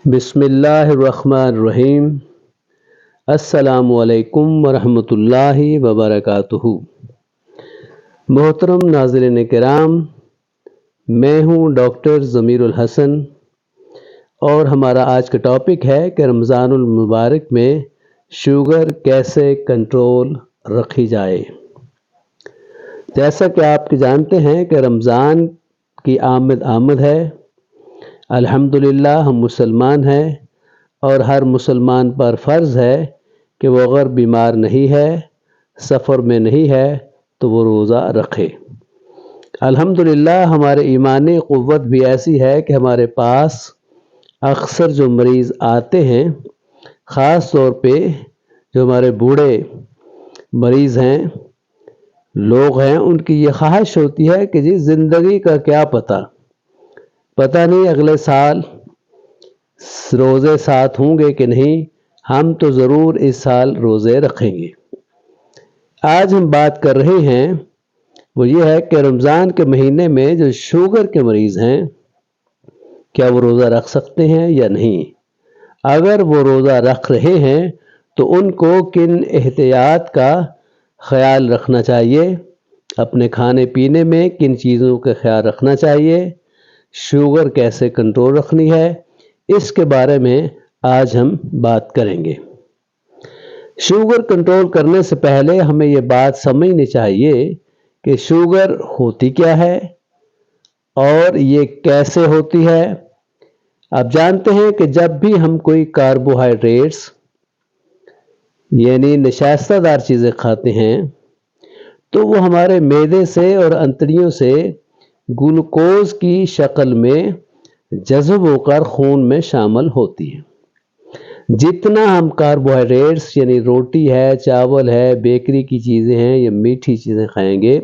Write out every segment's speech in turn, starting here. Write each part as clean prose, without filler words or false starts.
بسم اللہ الرحمن الرحیم۔ السلام علیکم ورحمۃ اللہ وبرکاتہ۔ محترم ناظرین کرام، میں ہوں ڈاکٹر ضمیر الحسن اور ہمارا آج کا ٹاپک ہے کہ رمضان المبارک میں شوگر کیسے کنٹرول رکھی جائے۔ جیسا کہ آپ جانتے ہیں کہ رمضان کی آمد ہے۔ الحمدللہ ہم مسلمان ہیں اور ہر مسلمان پر فرض ہے کہ وہ اگر بیمار نہیں ہے، سفر میں نہیں ہے تو وہ روزہ رکھے۔ الحمدللہ ہمارے ایمانی قوت بھی ایسی ہے کہ ہمارے پاس اکثر جو مریض آتے ہیں، خاص طور پہ جو ہمارے بوڑھے مریض ہیں، لوگ ہیں، ان کی یہ خواہش ہوتی ہے کہ جی زندگی کا کیا پتہ نہیں اگلے سال روزے ساتھ ہوں گے کہ نہیں، ہم تو ضرور اس سال روزے رکھیں گے۔ آج ہم بات کر رہے ہیں وہ یہ ہے کہ رمضان کے مہینے میں جو شوگر کے مریض ہیں، کیا وہ روزہ رکھ سکتے ہیں یا نہیں؟ اگر وہ روزہ رکھ رہے ہیں تو ان کو کن احتیاط کا خیال رکھنا چاہیے، اپنے کھانے پینے میں کن چیزوں کا خیال رکھنا چاہیے، شوگر کیسے کنٹرول رکھنی ہے، اس کے بارے میں آج ہم بات کریں گے۔ شوگر کنٹرول کرنے سے پہلے ہمیں یہ بات سمجھنی چاہیے کہ شوگر ہوتی کیا ہے اور یہ کیسے ہوتی ہے۔ آپ جانتے ہیں کہ جب بھی ہم کوئی کاربوہائیڈریٹس یعنی نشاستہ دار چیزیں کھاتے ہیں تو وہ ہمارے معدے سے اور انتڑیوں سے گلوکوز کی شکل میں جذب ہو کر خون میں شامل ہوتی ہے۔ جتنا ہم کاربوہائیڈریٹس یعنی روٹی ہے، چاول ہے، بیکری کی چیزیں ہیں یا میٹھی چیزیں کھائیں گے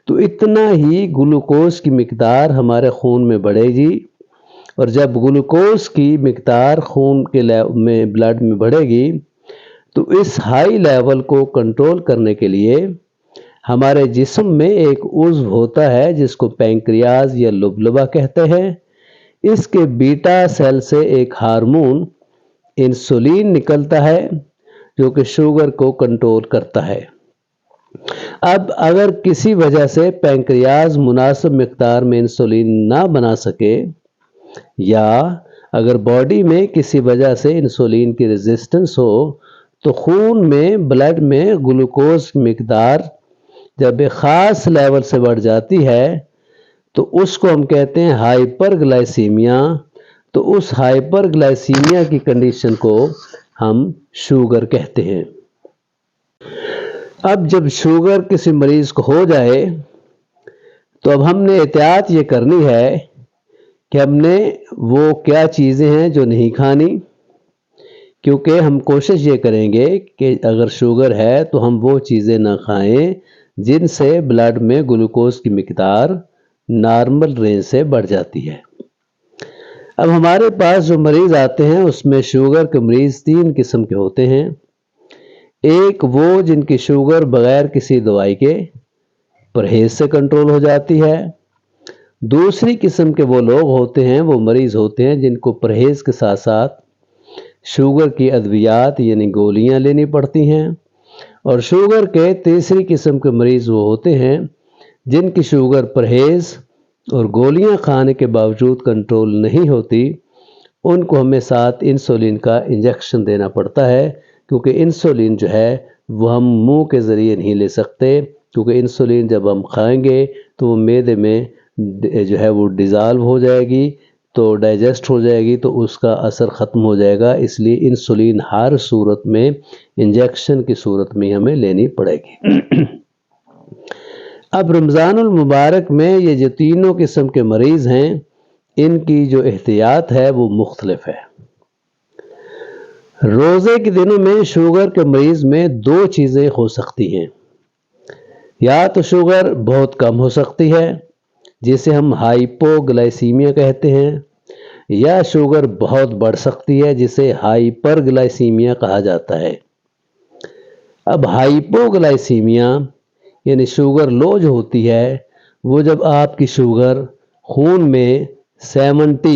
تو اتنا ہی گلوکوز کی مقدار ہمارے خون میں بڑھے گی، اور جب گلوکوز کی مقدار خون کے بلڈ میں بڑھے گی تو اس ہائی لیول کو کنٹرول کرنے کے لیے ہمارے جسم میں ایک عضو ہوتا ہے جس کو پینکریاز یا لبلبا کہتے ہیں۔ اس کے بیٹا سیل سے ایک ہارمون انسولین نکلتا ہے جو کہ شوگر کو کنٹرول کرتا ہے۔ اب اگر کسی وجہ سے پینکریاز مناسب مقدار میں انسولین نہ بنا سکے یا اگر باڈی میں کسی وجہ سے انسولین کی ریزسٹنس ہو تو خون میں بلڈ میں گلوکوز کی مقدار جب ایک خاص لیول سے بڑھ جاتی ہے تو اس کو ہم کہتے ہیں ہائپر گلائسیمیا۔ تو اس ہائپر گلائسیمیا کی کنڈیشن کو ہم شوگر کہتے ہیں۔ اب جب شوگر کسی مریض کو ہو جائے تو اب ہم نے احتیاط یہ کرنی ہے کہ ہم نے وہ کیا چیزیں ہیں جو نہیں کھانی، کیونکہ ہم کوشش یہ کریں گے کہ اگر شوگر ہے تو ہم وہ چیزیں نہ کھائیں جن سے بلڈ میں گلوکوز کی مقدار نارمل رینج سے بڑھ جاتی ہے۔ اب ہمارے پاس جو مریض آتے ہیں اس میں شوگر کے مریض 3 قسم کے ہوتے ہیں۔ ایک وہ جن کی شوگر بغیر کسی دوائی کے پرہیز سے کنٹرول ہو جاتی ہے۔ دوسری قسم کے وہ لوگ ہوتے ہیں، وہ مریض ہوتے ہیں جن کو پرہیز کے ساتھ ساتھ شوگر کی ادویات یعنی گولیاں لینی پڑتی ہیں۔ اور شوگر کے تیسری قسم کے مریض وہ ہوتے ہیں جن کی شوگر پرہیز اور گولیاں کھانے کے باوجود کنٹرول نہیں ہوتی، ان کو ہمیں ساتھ انسولین کا انجیکشن دینا پڑتا ہے، کیونکہ انسولین جو ہے وہ ہم منہ کے ذریعے نہیں لے سکتے، کیونکہ انسولین جب ہم کھائیں گے تو وہ معدے میں جو ہے وہ ڈیزالو ہو جائے گی، تو ڈائجسٹ ہو جائے گی تو اس کا اثر ختم ہو جائے گا، اس لیے انسولین ہر صورت میں انجیکشن کی صورت میں ہمیں لینی پڑے گی۔ اب رمضان المبارک میں یہ جو تینوں قسم کے مریض ہیں ان کی جو احتیاط ہے وہ مختلف ہے۔ روزے کے دنوں میں شوگر کے مریض میں 2 چیزیں ہو سکتی ہیں، یا تو شوگر بہت کم ہو سکتی ہے جسے ہم ہائپو گلائسیمیا کہتے ہیں، یا شوگر بہت بڑھ سکتی ہے جسے ہائپر گلائسیمیا کہا جاتا ہے۔ اب ہائپو گلائسیمیا یعنی شوگر لو جو ہوتی ہے وہ جب آپ کی شوگر خون میں 70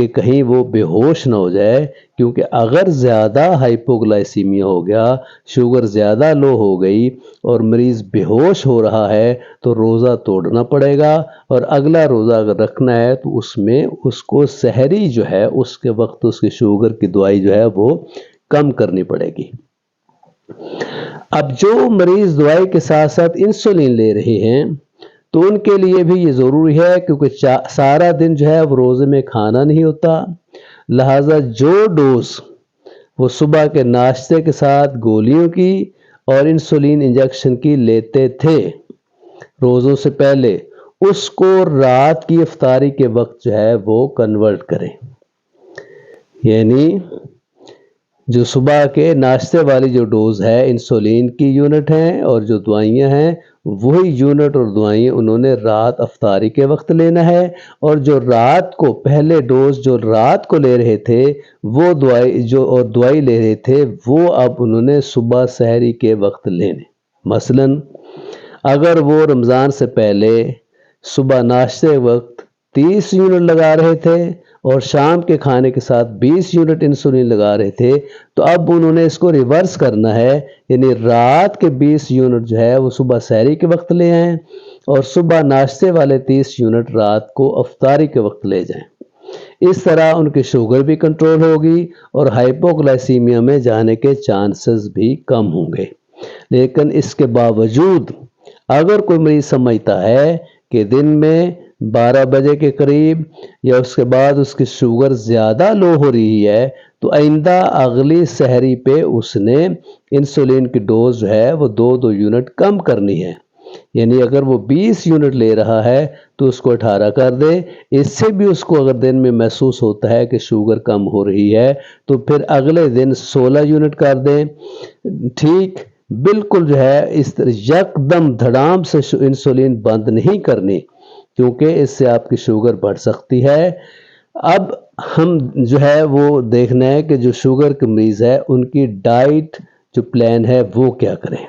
کہ کہیں وہ بے ہوش نہ ہو جائے، کیونکہ اگر زیادہ ہائپوگلائسیمیا ہو گیا، شوگر زیادہ لو ہو گئی اور مریض بے ہوش ہو رہا ہے تو روزہ توڑنا پڑے گا، اور اگلا روزہ اگر رکھنا ہے تو اس میں اس کو سحری جو ہے اس کے وقت اس کی شوگر کی دوائی جو ہے وہ کم کرنی پڑے گی۔ اب جو مریض دوائی کے ساتھ ساتھ انسولین لے رہے ہیں تو ان کے لیے بھی یہ ضروری ہے، کیونکہ سارا دن جو ہے وہ روزے میں کھانا نہیں ہوتا، لہٰذا جو ڈوز وہ صبح کے ناشتے کے ساتھ گولیوں کی اور انسولین انجیکشن کی لیتے تھے روزوں سے پہلے، اس کو رات کی افطاری کے وقت جو ہے وہ کنورٹ کریں، یعنی جو صبح کے ناشتے والی جو ڈوز ہے انسولین کی یونٹ ہیں اور جو دوائیاں ہیں وہی یونٹ اور دوائیاں انہوں نے رات افطاری کے وقت لینا ہے، اور جو رات کو پہلے ڈوز جو رات کو لے رہے تھے وہ دوائی لے رہے تھے وہ اب انہوں نے صبح سحری کے وقت لینے۔ مثلاً اگر وہ رمضان سے پہلے صبح ناشتے وقت 30 یونٹ لگا رہے تھے اور شام کے کھانے کے ساتھ 20 یونٹ انسولین لگا رہے تھے، تو اب انہوں نے اس کو ریورس کرنا ہے، یعنی رات کے 20 یونٹ جو ہے وہ صبح سحری کے وقت لے آئیں اور صبح ناشتے والے 30 یونٹ رات کو افطاری کے وقت لے جائیں۔ اس طرح ان کی شوگر بھی کنٹرول ہوگی اور ہائپوگلائسیمیا میں جانے کے چانسز بھی کم ہوں گے۔ لیکن اس کے باوجود اگر کوئی مریض سمجھتا ہے کہ دن میں 12 بجے کے قریب یا اس کے بعد اس کی شوگر زیادہ لو ہو رہی ہے تو آئندہ اگلی سحری پہ اس نے انسولین کی ڈوز جو ہے وہ 2 یونٹ کم کرنی ہے، یعنی اگر وہ 20 یونٹ لے رہا ہے تو اس کو 18 کر دے۔ اس سے بھی اس کو اگر دن میں محسوس ہوتا ہے کہ شوگر کم ہو رہی ہے تو پھر اگلے دن 16 یونٹ کر دیں۔ ٹھیک بالکل جو ہے اس طرح یکدم دھڑام سے انسولین بند نہیں کرنی، کیونکہ اس سے آپ کی شوگر بڑھ سکتی ہے۔ اب ہم جو ہے وہ دیکھنا ہے کہ جو شوگر کے مریض ہے ان کی ڈائٹ جو پلان ہے وہ کیا کریں۔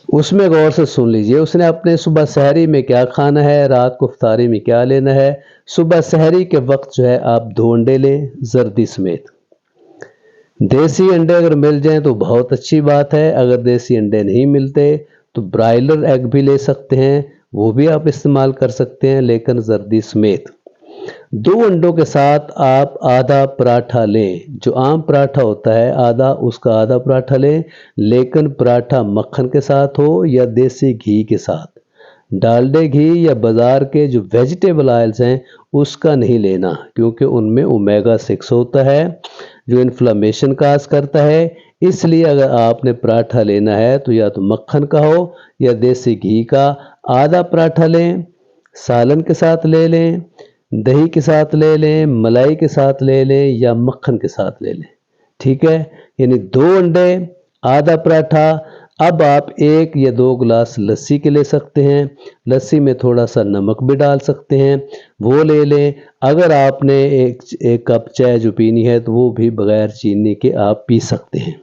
اس میں غور سے سن لیجئے، اس نے اپنے صبح سحری میں کیا کھانا ہے، رات کو افطاری میں کیا لینا ہے۔ صبح سحری کے وقت جو ہے آپ 2 انڈے لیں زردی سمیت۔ دیسی انڈے اگر مل جائیں تو بہت اچھی بات ہے، اگر دیسی انڈے نہیں ملتے تو برائلر ایگ بھی لے سکتے ہیں، وہ بھی آپ استعمال کر سکتے ہیں لیکن زردی سمیت۔ 2 انڈوں کے ساتھ آپ آدھا پراٹھا لیں، جو عام پراٹھا ہوتا ہے اس کا آدھا پراٹھا لیں، لیکن پراٹھا مکھن کے ساتھ ہو یا دیسی گھی کے ساتھ۔ ڈالڈے گھی یا بازار کے جو ویجیٹیبل آئلز ہیں اس کا نہیں لینا، کیونکہ ان میں اومیگا 6 ہوتا ہے جو انفلامیشن کاز کرتا ہے۔ اس لیے اگر آپ نے پراٹھا لینا ہے تو یا تو مکھن کا ہو یا دیسی گھی کا آدھا پراٹھا لیں، سالن کے ساتھ لے لیں، دہی کے ساتھ لے لیں، ملائی کے ساتھ لے لیں یا مکھن کے ساتھ لے لیں۔ ٹھیک ہے، یعنی 2 انڈے، آدھا پراٹھا۔ اب آپ 1 یا 2 گلاس لسی کے لے سکتے ہیں، لسی میں تھوڑا سا نمک بھی ڈال سکتے ہیں، وہ لے لیں۔ اگر آپ نے ایک کپ چائے جو پینی ہے تو وہ بھی بغیر چینی کے آپ پی سکتے ہیں۔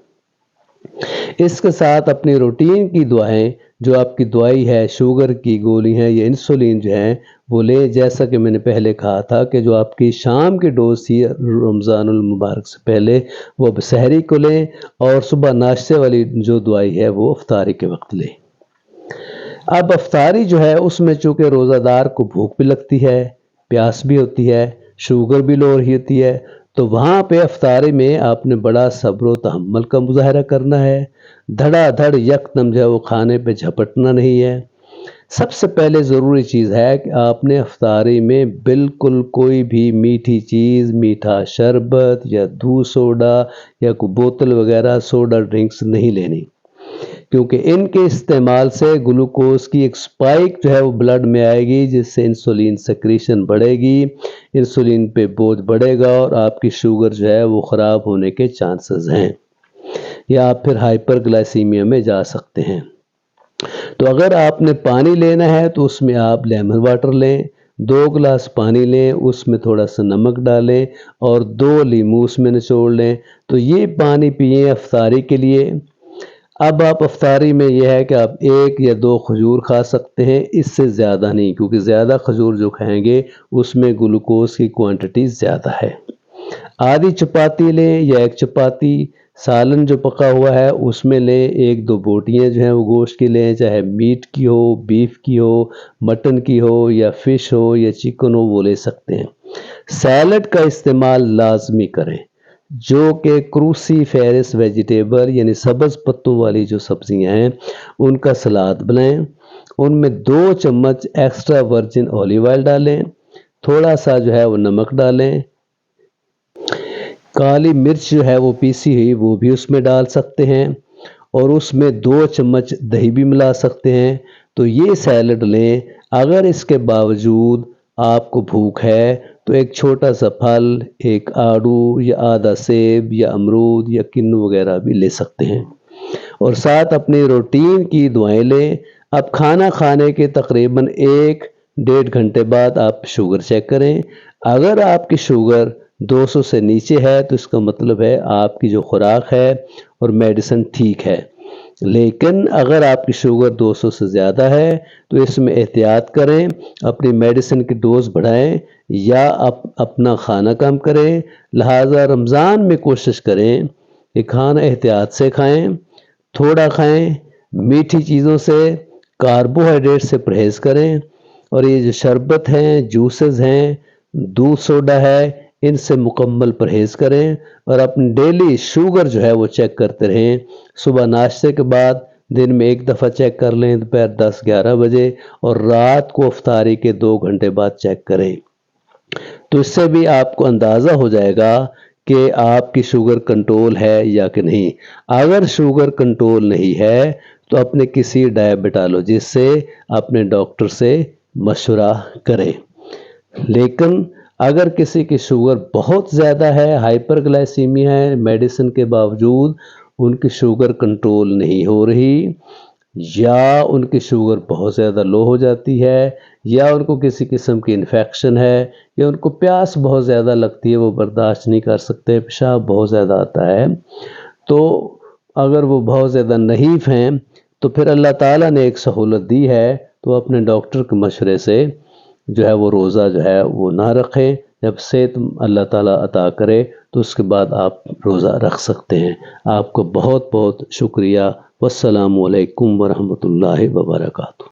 اس کے ساتھ اپنی روٹین کی دعائیں جو آپ کی دوائی ہے، شوگر کی گولی ہیں یا انسولین جو ہیں وہ لیں، جیسا کہ میں نے پہلے کہا تھا کہ جو آپ کی شام کی ڈوز تھی رمضان المبارک سے پہلے وہ اب سحری کو لیں، اور صبح ناشتے والی جو دوائی ہے وہ افطاری کے وقت لیں۔ اب افطاری جو ہے اس میں چونکہ روزہ دار کو بھوک بھی لگتی ہے، پیاس بھی ہوتی ہے، شوگر بھی لو رہی ہوتی ہے، تو وہاں پہ افطاری میں آپ نے بڑا صبر و تحمل کا مظاہرہ کرنا ہے، دھڑا دھڑ یکدم جو ہے وہ کھانے پہ جھپٹنا نہیں ہے۔ سب سے پہلے ضروری چیز ہے کہ آپ نے افطاری میں بالکل کوئی بھی میٹھی چیز، میٹھا شربت یا دودھ سوڈا یا کوئی بوتل وغیرہ سوڈا ڈرنکس نہیں لینی، کیونکہ ان کے استعمال سے گلوکوز کی ایک سپائک جو ہے وہ بلڈ میں آئے گی، جس سے انسولین سیکریشن بڑھے گی، انسولین پہ بوجھ بڑھے گا اور آپ کی شوگر جو ہے وہ خراب ہونے کے چانسز ہیں، یا آپ پھر ہائپر گلائسیمیا میں جا سکتے ہیں۔ تو اگر آپ نے پانی لینا ہے تو اس میں آپ لیمن واٹر لیں، 2 گلاس پانی لیں، اس میں تھوڑا سا نمک ڈالیں اور 2 لیموں اس میں نچوڑ لیں، تو یہ پانی پئیں افطاری کے لیے۔ اب آپ افطاری میں یہ ہے کہ آپ 1 یا 2 کھجور کھا سکتے ہیں، اس سے زیادہ نہیں، کیونکہ زیادہ کھجور جو کھائیں گے اس میں گلوکوز کی کوانٹٹی زیادہ ہے۔ آدھی چپاتی لیں یا 1 چپاتی، سالن جو پکا ہوا ہے اس میں لیں، 1-2 بوٹیاں جو ہیں وہ گوشت کی لیں، چاہے میٹ کی ہو، بیف کی ہو، مٹن کی ہو یا فش ہو یا چکن ہو، وہ لے سکتے ہیں۔ سیلڈ کا استعمال لازمی کریں، جو کہ کروسی فیرس ویجیٹیبل یعنی سبز پتوں والی جو سبزیاں ہیں ان کا سلاد بنائیں، ان میں 2 چمچ ایکسٹرا ورجن اولیو آئل ڈالیں، تھوڑا سا جو ہے وہ نمک ڈالیں، کالی مرچ جو ہے وہ پیسی ہوئی وہ بھی اس میں ڈال سکتے ہیں، اور اس میں 2 چمچ دہی بھی ملا سکتے ہیں۔ تو یہ سیلڈ لیں۔ اگر اس کے باوجود آپ کو بھوک ہے تو ایک چھوٹا سا پھل، 1 آڑو یا آدھا سیب یا امرود یا کنو وغیرہ بھی لے سکتے ہیں، اور ساتھ اپنی روٹین کی دعائیں لیں۔ اب کھانا کھانے کے تقریباً 1-1.5 گھنٹے بعد آپ شوگر چیک کریں۔ اگر آپ کی شوگر 200 سے نیچے ہے تو اس کا مطلب ہے آپ کی جو خوراک ہے اور میڈیسن ٹھیک ہے، لیکن اگر آپ کی شوگر 200 سے زیادہ ہے تو اس میں احتیاط کریں، اپنی میڈیسن کی ڈوز بڑھائیں یا اپنا کھانا کم کریں۔ لہٰذا رمضان میں کوشش کریں کہ کھانا احتیاط سے کھائیں، تھوڑا کھائیں، میٹھی چیزوں سے، کاربوہائیڈریٹ سے پرہیز کریں، اور یہ جو شربت ہیں، جوسز ہیں، دودھ سوڈا ہے، ان سے مکمل پرہیز کریں، اور اپنی ڈیلی شوگر جو ہے وہ چیک کرتے رہیں۔ صبح ناشتے کے بعد، دن میں 1 دفعہ چیک کر لیں دوپہر 10-11 بجے، اور رات کو افطاری کے 2 گھنٹے بعد چیک کریں۔ تو اس سے بھی آپ کو اندازہ ہو جائے گا کہ آپ کی شوگر کنٹرول ہے یا کہ نہیں۔ اگر شوگر کنٹرول نہیں ہے تو اپنے کسی ڈائبٹالوجسٹ سے، اپنے ڈاکٹر سے مشورہ کریں۔ لیکن اگر کسی کی شوگر بہت زیادہ ہے، ہائپر گلائسیمیا ہے، میڈیسن کے باوجود ان کی شوگر کنٹرول نہیں ہو رہی، یا ان کی شوگر بہت زیادہ لو ہو جاتی ہے، یا ان کو کسی قسم کی انفیکشن ہے، یا ان کو پیاس بہت زیادہ لگتی ہے، وہ برداشت نہیں کر سکتے، پیشاب بہت زیادہ آتا ہے، تو اگر وہ بہت زیادہ نحیف ہیں تو پھر اللہ تعالیٰ نے ایک سہولت دی ہے، تو اپنے ڈاکٹر کے مشورے سے جو ہے وہ روزہ جو ہے وہ نہ رکھیں۔ جب صحت اللہ تعالیٰ عطا کرے تو اس کے بعد آپ روزہ رکھ سکتے ہیں۔ آپ کو بہت بہت شکریہ۔ والسلام علیکم ورحمۃ اللہ وبرکاتہ۔